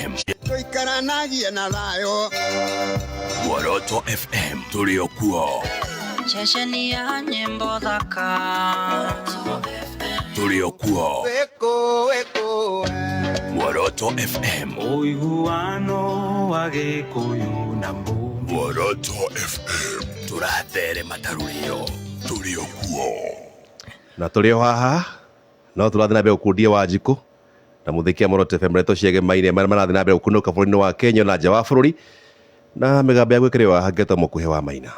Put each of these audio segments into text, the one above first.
FM. Tuikaranagia na thayo. Muoroto FM tuliokuo. Chesheni ya nyimbo thaka. Tuliokuo. Weko. Muoroto FM. Uiguano wa Gikuyu na Mbugi. Muoroto FM. Turathere matarurio. Tuliokuo. Na tulio haha no turathi na mbere gukundia Wanjiku na muthikia Muoroto FM reto ciege maine mara marathi na mbere gukunuka bũrũri-inĩ wa Kenya na nja wa bũrũri na mĩgambo ya gwĩkĩrĩrwo Ngeto Mũkuhĩ wa Maina.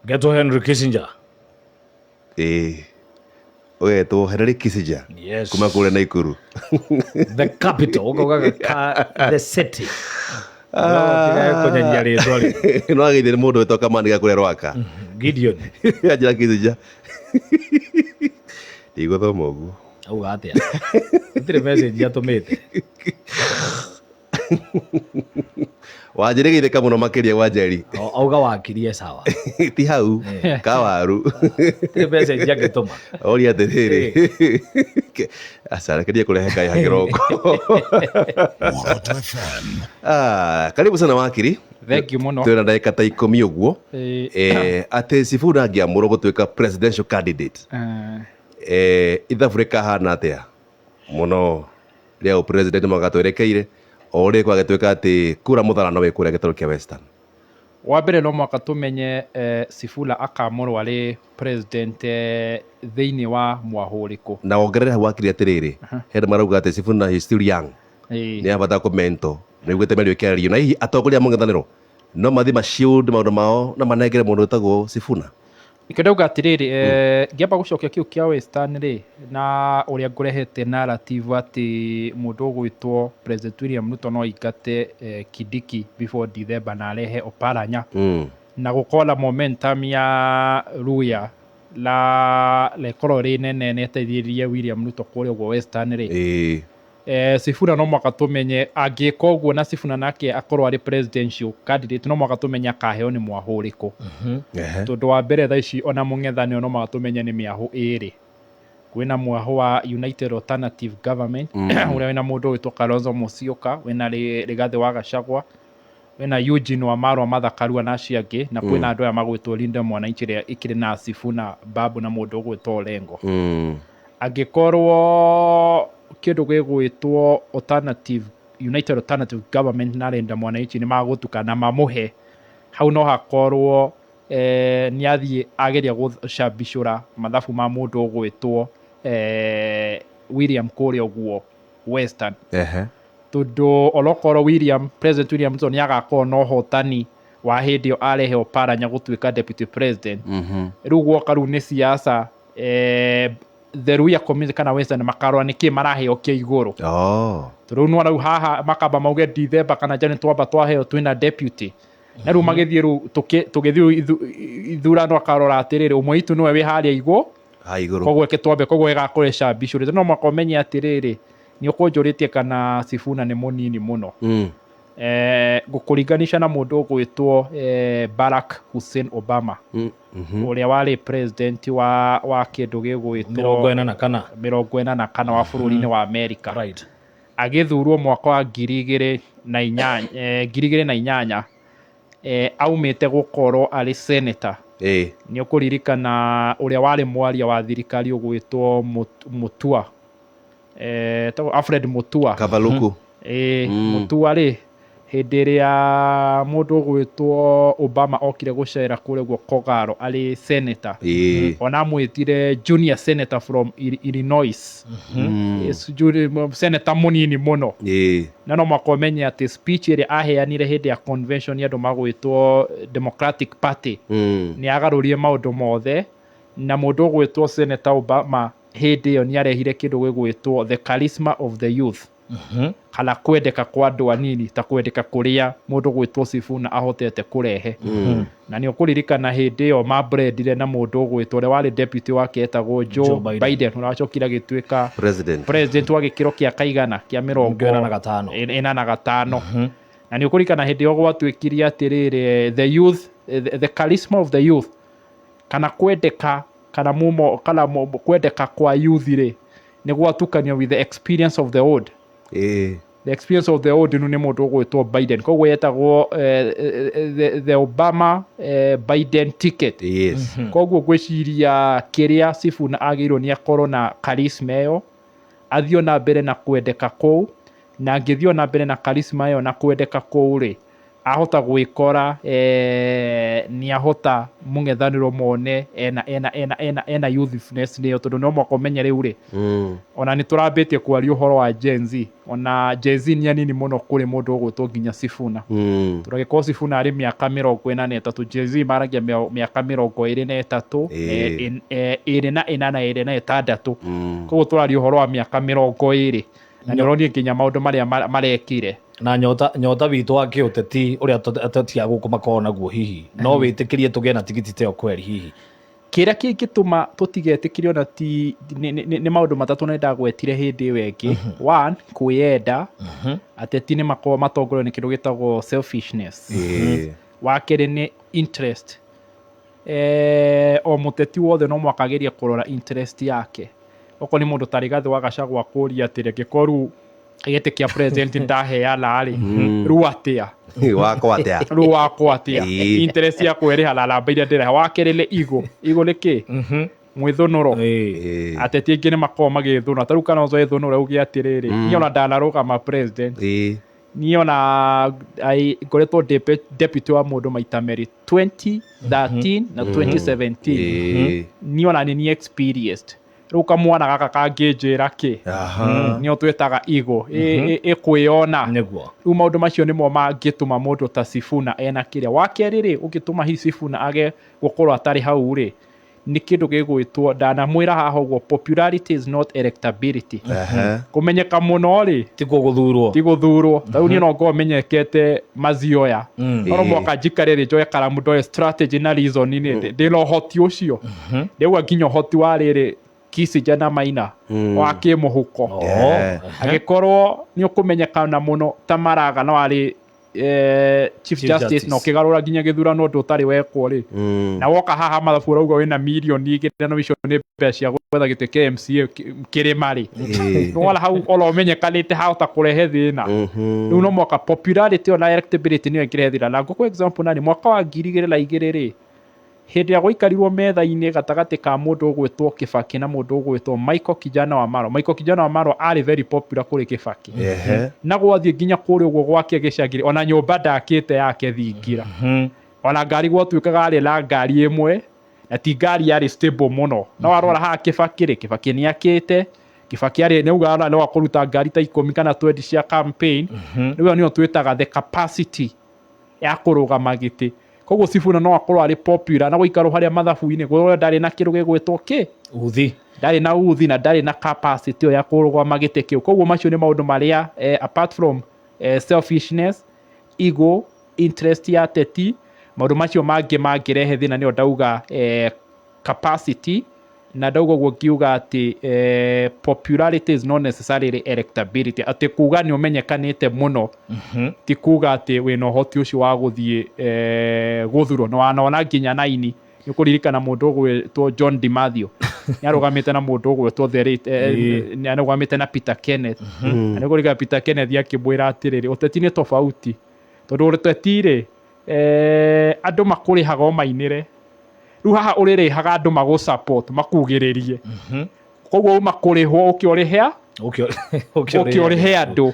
Ngeto Henry Kissinger. Oetwo Henry Kissinger. Yes. Kuma kule Naikuru. The capital. The city. Kwenye njari swali. No agithĩ nĩ mũndũ wĩtwo Kamani ga kũrĩa Rwaka. Gideon. Anjĩra Kissinger. Igũthoma ũguo. Auga atĩa. Gũtirĩ message atũmĩte. Wanjĩrĩ gĩtheka mũno makĩria wa Njeri. Auga wakirie sawa. Ti hau kawaru. Gũtirĩ message angĩtũma. Oria atĩrĩrĩ. Acarakĩria kũrehe kaĩ hakĩroko. Muoroto FM. Karibu sana wakiri. Thank you muno. Twĩna ndagĩka ta 10 ũguo. Atĩ Sifuna angĩamũrwo gũtuĩka presidential candidate. Ithabu rĩkahana atĩa mũno rĩa president magatwerekeire o rĩ kwagĩtuĩka atĩ kura mũtharano wĩ kũrĩa gĩtarũ kĩa Western. Wa mbere no mwaka tũmenye Sifuna akamũrwo arĩ president thĩinĩ wa mwahũrĩkũ. Na ongerere hau wakiri atĩrĩrĩ hĩndĩ marauga atĩ Sifuna is still young. Nĩ abata kũmento nĩguo temerio kĩario na hihi atongoria mũng'ethanĩro no mathi maciũndũ maũndũ mao na manengere mũndũ wĩtagwo Sifuna. Ikĩndauga atĩrĩrĩ ngĩamba gũcokia kĩu kĩa Western rĩ na ũrĩa ngũrehete narrative atĩ mũndũ ũgwĩtwo President William Ruto no aingate Kindiki before December na arehe Oparanya na gũkorwo momentum ya Luhya la ĩkorwo rĩ nene neteithĩrĩrie William Ruto kũrĩa ũguo Western rĩ. Sifuna no mwaka tũmenye angĩka ũguo na Sifuna nake akorwo arĩ presidential candidate no mwaka tũmenye akaheo nĩ mwahũrĩkũ. Tondũ wa mbere thaa ici ona mũng'ethanĩro no mwaka tũmenye nĩ mĩahũ ĩrĩ. Kwĩna mwahũ wa United Alternative Government ũrĩa wĩna mũndũ wĩtwo Kalonzo Musyoka, wĩna Rigathi wa Gachagua, wĩna Eugene Wamalwa Mathakarua na acio angĩ na kwĩna andũ aya magwĩtwo Linda Mwananchi ĩrĩa ĩkĩrĩ na Sifuna Babu na mũndũ ũgwĩtwo Orengo. Angĩkorwo kĩndũ gĩgwĩtwo United Alternative Government na Linda Mwananchi nĩ magũtukana mamũhe hau no hakorwo nĩ athiĩ ageria gũcambicũra mathabu ma mũndũ ũgwĩtwo William kũrĩa ũguo Western. Tondũ onokorwo President William Ruto nĩ agakorwo na ũhotani wa hĩndĩ ĩyo arehe Oparanya gũtuĩka deputy president. Rĩu guoka rĩu nĩ siasa the Luhya community kana Western makarwa nĩkĩ maraheo kĩa igũrũ. Tondũ no rĩu haha makamba mauge December kana January twamba twaheo twĩna deputy. Na rĩu magĩthiĩ rĩu tũgĩthiĩ ithurano akarora atĩrĩrĩ ũmwe witũ nĩwe wĩ harĩa igũrũ. Koguo twambe koguo ĩgakorwo ĩcambicũrĩte no mwaka ũmenye atĩrĩrĩ nĩ ũkũnjũrĩtie kana Sifuna nĩ mũnini mũno. Gũkũringanisha na mũndũ ũgwĩtwo Barack Hussein Obama ũrĩa warĩ president wa kĩndũ gĩgwĩtwo 44 wa bũrũri-inĩ wa America. Agĩthurwo mwaka wa 2008 aumĩte gũkorwo arĩ senator. Nĩ ũkũririkana ũrĩa warĩ mwaria wa thirikari ũgwĩtwo Mutua, Alfred Mutua Kavaluku. Mutua rĩ hĩndĩ ĩrĩa mũndũ ũgwĩtwo Obama okire gũcera kũrĩa guo Kogalo arĩ senator. Ona amwĩtire junior senator from Illinois. Senator mũnini mũno. Na no mwaka ũmenye atĩ speech ĩrĩa aheanire hĩndĩ ya convention ya andũ magwĩtwo Democratic Party nĩ agarũrire maũndũ mothe na mũndũ ũgwĩtwo Senator Obama hĩndĩ ĩyo nĩ arehire kĩndũ gĩgwĩtwo the charisma of the youth. Kana kwendeka kwa andũ anini ta kwendeka kũrĩa mũndũ gwĩtwo Sifuna ahotete kũrehe. Na nĩ ũkũririkana hĩndĩ ĩyo mabrendire na mũndũ ũgwĩtwo ũrĩa warĩ deputy wake etagwo Joe Biden ũracokire agĩtuĩka president wa gĩkĩro kĩa kaigana kĩa 45. Na nĩ ũkũririkana hĩndĩ ĩyo gwatuĩkire atĩrĩrĩ the youth, the charisma of the youth kana kwendeka kana kwendeka kwa youth rĩ nĩ gwatukanio with the experience of the old. the experience of the old nä må ndå å gwä Biden koguo yetagwo the Obama Biden ticket. Yes. Koguo gwĩciria kĩrĩa Sifuna agĩrĩirwo nĩ akorwo na charisma ĩyo, athiĩ na mbere na kwendeka kũu, na angĩthiĩ na mbere na charisma ĩyo na kwendeka kũu rĩ, ahota gwĩkora nĩ ahota mũng'ethanĩro mone ena youthfulness nĩyo, tondũ no mwaka ũmenye rĩu rĩ ona nĩ tũrambĩtie kwaria ũhoro wa Gen Z, ona Gen Z nĩ anini mũno kũrĩ mũndũ ũgwĩtwo nginya Sifuna. Tũragĩkorwo Sifuna arĩ mĩaka 43, Gen Z maragia mĩaka 23, 24, koguo tũraria ũhoro wa mĩaka 20, na nĩ ũronie nginya maũndũ marĩa marekire. Na nyota witũ wa kĩũteti ũrĩa ateti a gũkũ makorwo naguo hihi no wĩtĩkĩrie tũgĩe na tigiti ta ĩyo kweri hihi? Kĩrĩa kĩngĩtũma tũtigetĩkĩrie ona nĩ maũndũ matatũ na ndagwetire hĩndĩ ĩyo ĩngĩ. One, kwĩyenda, ateti nĩ makorwo matongorio nĩ kĩndũ gĩtagwo selfishness. Wa kerĩ nĩ interest. O mũteti wothe no mwakageria kũrora interest yake. Okorwo nĩ mũndũ ta Rigathĩ wa Gachagua kũria atĩrĩ angĩkorwo gĩtĩ kĩa president ndaheana rĩ, rĩu atĩa wakwa atĩa interest ya kwĩrĩha lalamba iria ndĩreha. Wa kerĩ nĩ ego nĩ kĩ? Mwĩthũnũro. Ateti aingĩ nĩ makorwo magĩthũnũra, ta rĩu Kalonzo ethũnũra auge atĩrĩrĩ, niĩ ona ndanarũgama president, niĩ ona ngoretwo deputy wa mũndũ maita merĩ 2013 na 2017, niĩ ona nĩ experienced. Rĩu kamwana gaka kangĩnjĩra kĩ? Nĩo twĩtaga ego, ĩkwĩona. Rĩu maũndũ macio nĩmo mangĩtũma mũndũ ta Sifuna ena kĩrĩa. Wa kerĩ rĩ, ũngĩtũma hihi Sifuna age gũkorwo atarĩ hau rĩ, nĩ kĩndũ gĩgwĩtwo, ndanamwĩra haha ũguo, popularity is not electability. Kũmenyeka mũno rĩ ti gũthurwo. Ta rĩu niĩ no ngorwo menyekete Mazioya, no mwaka njikare rĩ njoe karamu ndoe strategy na reason-inĩ, ndĩna ũhoti ũcio. Ndĩaigua nginya ũhoti wa rĩrĩ Kisija na Maina wa kĩmũhuko. Agĩkorwo nĩ ũkũmenyekana mũno ta Maraga no arĩ Chief Justice no kĩgarũra nginya gĩthurano ũndũ ũtarĩ wekwo rĩ, na woka haha mathabu ũrauga wĩna mirioni igĩrĩ na icio nĩ mbeca cia gwetha gĩtĩ kĩa MCA kĩrĩma rĩ, nĩwona hau ora ũmenyekanĩte hahota kũrehe thĩna. Rĩu no mwaka popularity ona electability nĩyo ĩngĩrehe thĩna. Na ngũkũ example nani mwaka wa 2002 rĩ, hĩndĩ ya gũikarirwo metha-inĩ gatagatĩ ka mũndũ ũgwĩtwo Kibaki na mũndũ ũgwĩtwo Michael Kijana Wamalwa. Michael Kijana Wamalwa arĩ very popular kũrĩ Kibaki, na gwathiĩ nginya kũrĩ ũguo gwake gĩcagĩrĩ, ona nyũmba ndakĩte yake thingira, ona ngari gwatuĩkaga arĩ na ngari ĩmwe na ti ngari yarĩ stable mũno. No warora haha Kibaki rĩ, Kibaki nĩ akĩte, Kibaki arĩ neuga ona no akũruta ngari ta 10 kana 20 cia campaign. Rĩu nĩyo twĩtaga the capacity ya kũrũgama gĩtĩ. Koguo Sifuna no akorwo arĩ popular na gũikarwo harĩa mathabu-inĩ gũkorwo ndarĩ na kĩndũ gĩgwĩtwo kĩ? Uthi. Ndarĩ na uthi na ndarĩ na capacity ya kũrũgama gĩtĩ kĩu. Koguo macio nĩ maũndũ marĩa apart from selfishness, ego, interest ya teti, maũndũ macio mangĩ mangĩrehe thĩna nĩyo ndauga capacity, na ndauga ũguo ngiuga atĩ popularity is not necessarily electability. Atĩ kuga nĩ ũmenyekanĩte mũno ti kuga atĩ wĩna ũhoti ũcio wa gũthiĩ gũthurwo. No wanona nginya Naini nĩ ũkũririkana mũndũ ũgwĩtwo John DiMathio nĩ arũgamĩte na mũndũ ũgwĩtwo nĩ arũgamĩte na Peter Kenneth, na nĩ ũkũririkana Peter Kenneth akĩmwĩra atĩrĩrĩ, ũteti nĩ tofauti, tondũ ũteti rĩ andũ makũrĩhaga o mainĩre. Rĩu haha ũrĩrĩhaga andũ magũ support makugĩrĩrie, koguo makũrĩhwo ũkĩũrĩhe andũ.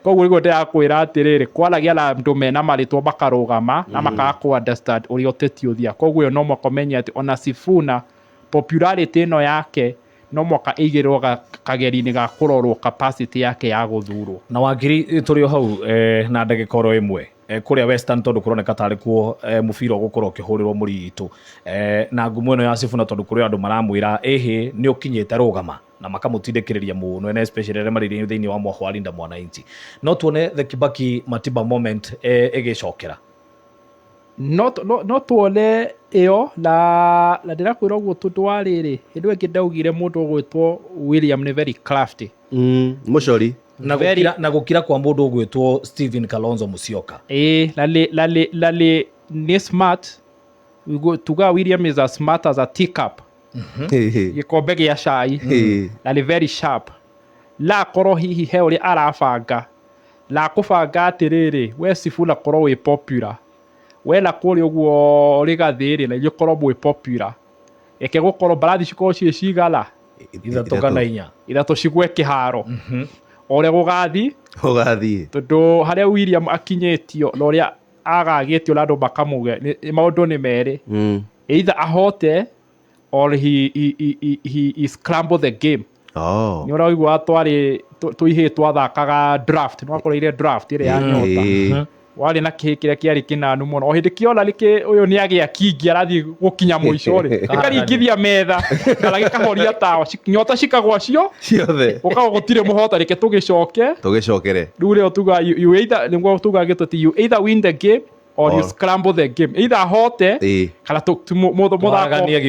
Koguo rĩu ndĩrakwĩra atĩrĩrĩ, kwaragia na andũ mena marĩtwa makarũgama na makaga kũ understand ũrĩa ũteti ũthia. Koguo no mwaka ũmenye atĩ ona Sifuna popularity ĩno yake no mwaka ĩigĩrwo kageri-inĩ ga kũrorwo capacity yake ya gũthurwo. Na Wangiri tũrĩ o hau na ndagĩka oro ĩmwe kũrĩa Western tondũ kũroneka tarĩ kuo mũbira ũgũkorwo ũkĩhũrĩrwo mũritũ, na ngumo ĩno ya Sifuna tondũ kũrĩ andũ maramwĩra ĩhĩ nĩ ũkinyĩte rũgama na makamũtindĩkĩrĩria mũno, and especially arĩa marĩ thĩinĩ wa mohoro wa Linda Mwananchi. No tuone the Kibaki Matiba moment ĩgĩcokera. No tuone ĩyo, na ndĩrakwĩra ũguo tondũ wa rĩrĩ, hĩndĩ ĩngĩ ndaugire mũndũ ũgwĩtwo William nĩ very crafty, mũcori na gũkira kwa mũndũ ũgwĩtwo Stephen Kalonzo Musyoka. Lali nĩ smart. Tuga William is as smart as a teacup, gĩkombe gĩa cai, lali very sharp. La korwo hihi he ũrĩa arabanga la kũbanga atĩrĩrĩ we Sifuna korwo wĩ popular we na kũrĩa ũguo rĩgathĩ-rĩ na igĩkorwo mwĩ popular eke gũkorwo mbarathi cikorwo ciĩ cigana ithatũ kana inya ithatũ cigwe kĩharo o ũrĩa gũgathiĩ tondũ harĩa William akinyĩtio na ũrĩa agagĩtio na andũ makamũge maũndũ nĩ merĩ either ahote or he scramble the game. Nĩ ũraigua twarĩ tũihĩ twathakaga draft nĩ wakoreire draft ĩrĩa ya nyota warĩ na kĩhĩ kĩrĩa kĩarĩ kĩnanu mũno o hĩndĩ kĩona ũyũ nĩ agĩa kingi arathiĩ gũkinya mũico-rĩ gĩkaringithia metha kana gĩkahoria tawa nyota cikagwa ciothe ũkagwo gũtirĩ mũhota reke tũgĩcokere rĩu rĩo tuga you either nĩguo tuga gĩtũti you either win the game or you scramble the game either ahote kana twaharaganie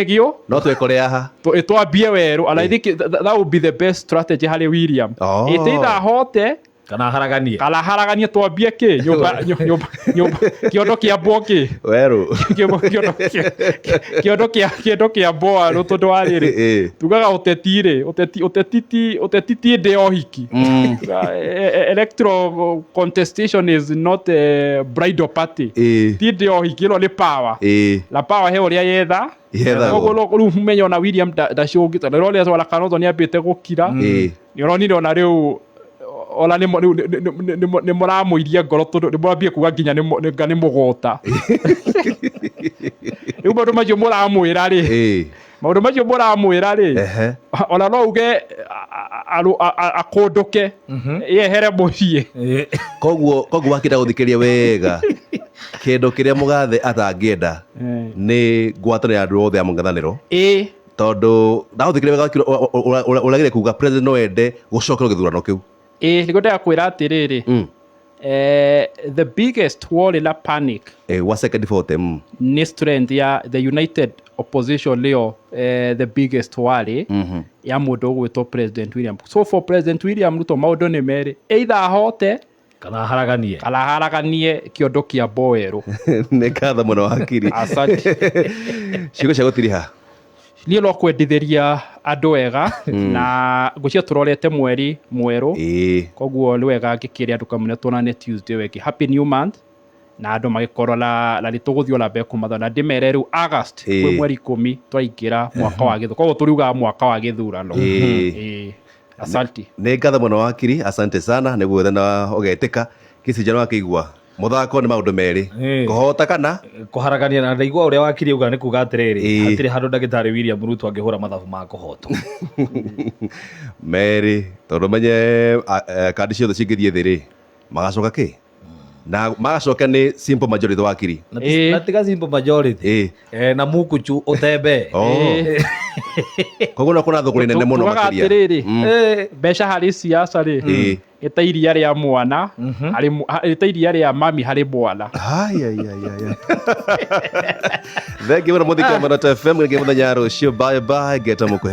gĩo no twĩkore aha twambie werũ and I think that would be the best strategy harĩ William either ahote kana haraganie twambie kĩ kĩondo kĩa mboki werũ kĩondo kĩa mboa tondũ wa rĩrĩ tugaga ũteti ti ndĩ o hiki electoral contestation is not a bridal party ti ndĩ o hiki ĩno nĩ power la power he ũrĩa yetha koguo rĩu menya ona William ndacũngĩte na rĩrĩa twara Kalonzo nĩ ambĩte gũkira nĩ ũronire ona rĩu ona nĩ mũramũiria ngoro tondũ nĩ mũrambie kuga nginya nĩ mũgota rĩu maũndũ macio mũramwĩra-rĩ ona no uge akũndũke yehere mũciĩ koguo wakĩenda gũthikĩria wega kĩndũ kĩrĩa mũgathe atangĩenda nĩ ngwatanĩro ya andũ othe ya mũng'ethanĩro tondũ ndagũthikĩria wega ũragĩre kuga president no ende gũcokerwo gĩthurano kĩu nĩguo ndakwĩra atĩrĩrĩ the biggest war na panic wa second vote nĩ strength ya the united opposition leo the biggest worry ya mũndũ ũgwĩtwo President William so for President William Ruto maũndũ nĩ merĩ either ahote kana haraganie kĩondo kĩa mboerũ nĩ katha mũno wakiri ciugo cia gũtiriha niĩ no kwendithĩria andũ wega na ngũcia tũrorete mweri mwerũ koguo nĩ wega ngĩkĩrĩa andũ kamũne tuonane Tuesday weki happy new month na andũ magĩkorwo na nĩtũgũthiĩ ona mbere kũmatha na ndĩmere rĩu August kwĩ mweri 10 twaingĩra mwaka wa gĩthurano koguo tũriugaga mwaka wa gĩthurano asante nĩ ngatho mũno wakiri asante sana nĩguo wethe na ũgetĩka kĩcinjano akĩigua muthako nĩ maũndũ merĩ kũhota kana kũharagania na ndaigua ũrĩa wakiri uga nĩ kuga atĩrĩrĩ hatirĩ handũ ndagĩtarĩ William Ruto angĩhũra mathabu ma kũhotwo merĩ tondũ menye kandi ciothe cingĩthiĩ thĩ-rĩ magacoka kĩ na magacoka nĩ simple majority wakiri na tiga simple majority na mukuchu utembe koguo no kuna thũgũrĩ nene mũno makĩria atĩrĩrĩ mbeca harĩ siasa-rĩ ĩta iria rĩa mwana ĩta iria rĩa mami harĩ mwana thengiũ mũno mũthikĩria Moroto FM mũthenya rũciũ bye bye ngeta mũkũhe